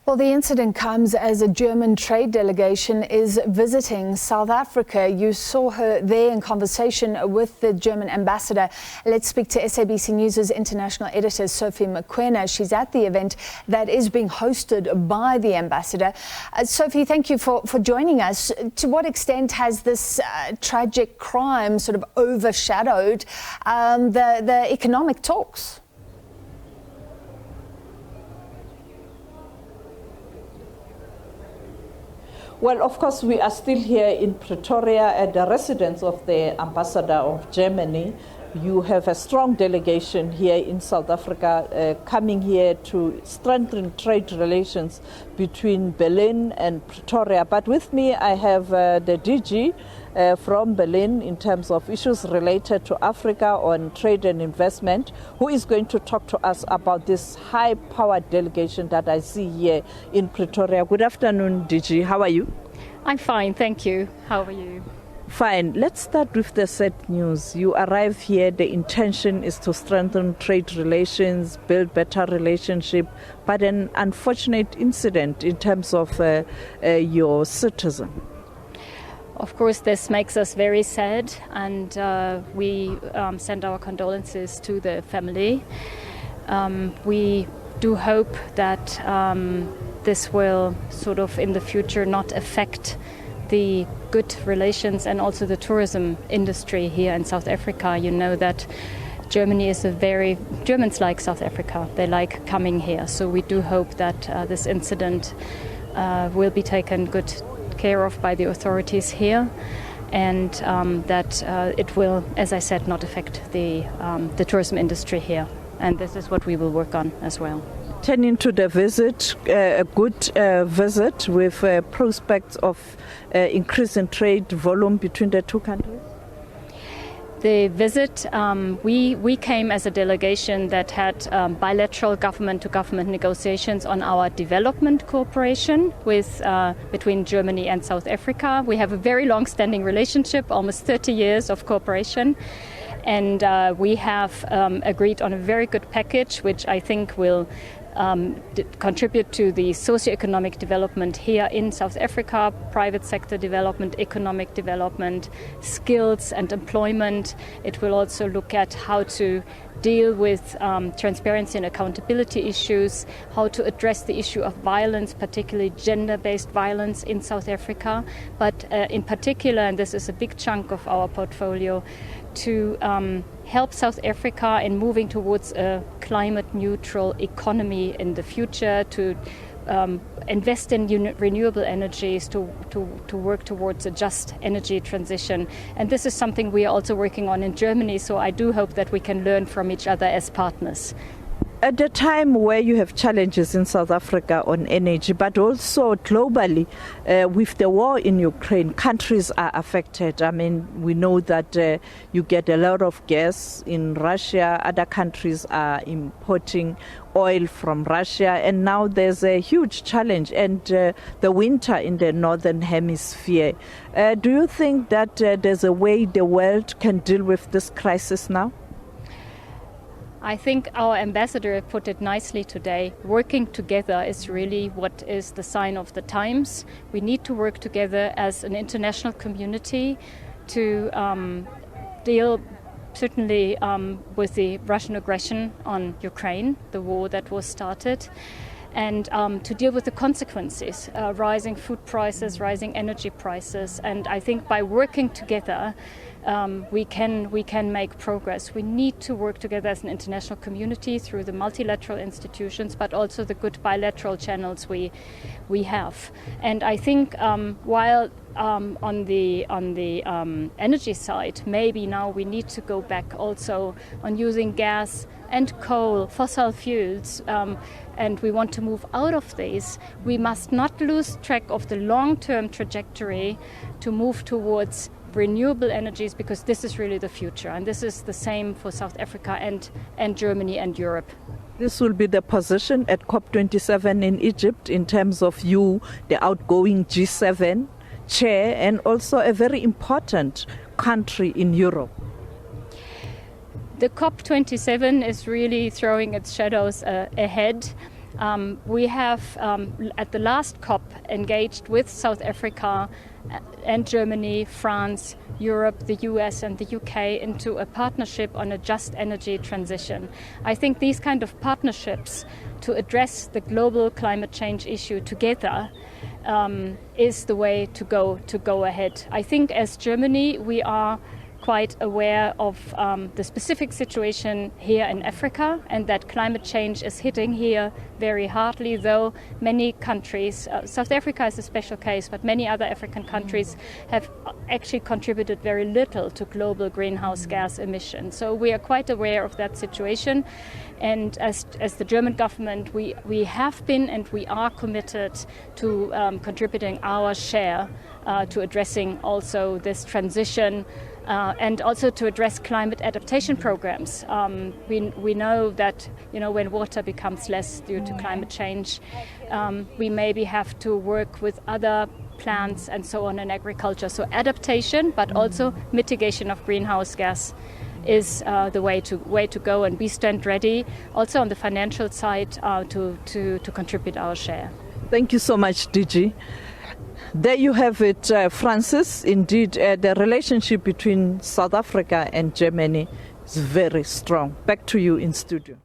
Well, the incident comes as a German trade delegation is visiting South Africa. You saw her there in conversation with the German ambassador. Let's speak to SABC News' international editor, Sophie Mokoena. She's at the event that is being hosted by the ambassador. Sophie, thank you for joining us. To what extent has this tragic crime sort of overshadowed the economic talks? Well, of course, we are still here in Pretoria at the residence of the ambassador of Germany. You have a strong delegation here in South Africa coming here to strengthen trade relations between Berlin and Pretoria. But with me, I have the DG from Berlin in terms of issues related to Africa on trade and investment, who is going to talk to us about this high-powered delegation that I see here in Pretoria. Good afternoon, DG. How are you? I'm fine, thank you. How are you? Fine. Let's start with the sad news. You arrive here, the intention is to strengthen trade relations, build better relationship, but an unfortunate incident in terms of your citizen. Of course, this makes us very sad, and we send our condolences to the family. We do hope that this will sort of in the future not affect the good relations and also the tourism industry here in South Africa. You know that Germany is Germans like South Africa. They like coming here. So we do hope that this incident will be taken good care of by the authorities here, and that it will, as I said, not affect the tourism industry here. And this is what we will work on as well. Turning to the visit, a good visit with prospects of increase in trade volume between the two countries? The visit, we came as a delegation that had bilateral government-to-government negotiations on our development cooperation between Germany and South Africa. We have a very long-standing relationship, almost 30 years of cooperation. And we have agreed on a very good package, which I think will contribute to the socio-economic development here in South Africa, private sector development, economic development, skills and employment. It will also look at how to deal with transparency and accountability issues, how to address the issue of violence, particularly gender-based violence in South Africa, but in particular, and this is a big chunk of our portfolio, to help South Africa in moving towards a climate-neutral economy in the future, to invest in renewable energies, to work towards a just energy transition. And this is something we are also working on in Germany, so I do hope that we can learn from each other as partners. At the time where you have challenges in South Africa on energy, but also globally with the war in Ukraine, countries are affected. I mean, we know that you get a lot of gas in Russia. Other countries are importing oil from Russia. And now there's a huge challenge and the winter in the northern hemisphere. Do you think that there's a way the world can deal with this crisis now? I think our ambassador put it nicely today. Working together is really what is the sign of the times. We need to work together as an international community to deal certainly with the Russian aggression on Ukraine, the war that was started, and to deal with the consequences, rising food prices, rising energy prices. And I think by working together, we can make progress. We need to work together as an international community through the multilateral institutions, but also the good bilateral channels we have. And I think while on the energy side, maybe now we need to go back also on using gas and coal, fossil fuels, and we want to move out of these. We must not lose track of the long-term trajectory to move towards renewable energies, because this is really the future, and this is the same for South Africa and Germany and Europe. This will be the position at COP27 in Egypt in terms of you, the outgoing G7 chair, and also a very important country in Europe. The COP27 is really throwing its shadows ahead. We have, at the last COP, engaged with South Africa and Germany, France, Europe, the US and the UK into a partnership on a just energy transition. I think these kind of partnerships to address the global climate change issue together is the way to go ahead. I think as Germany we are quite aware of the specific situation here in Africa, and that climate change is hitting here very hardly, though many countries, South Africa is a special case, but many other African countries have actually contributed very little to global greenhouse gas emissions. So we are quite aware of that situation, and as the German government we have been and we are committed to contributing our share to addressing also this transition and also to address climate adaptation programs. We know that when water becomes less due to climate change, we maybe have to work with other plants and so on in agriculture. So adaptation, but also mitigation of greenhouse gas is the way to go, and we stand ready also on the financial side to contribute our share. Thank you so much, DG. There you have it, Francis. Indeed, the relationship between South Africa and Germany is very strong. Back to you in studio.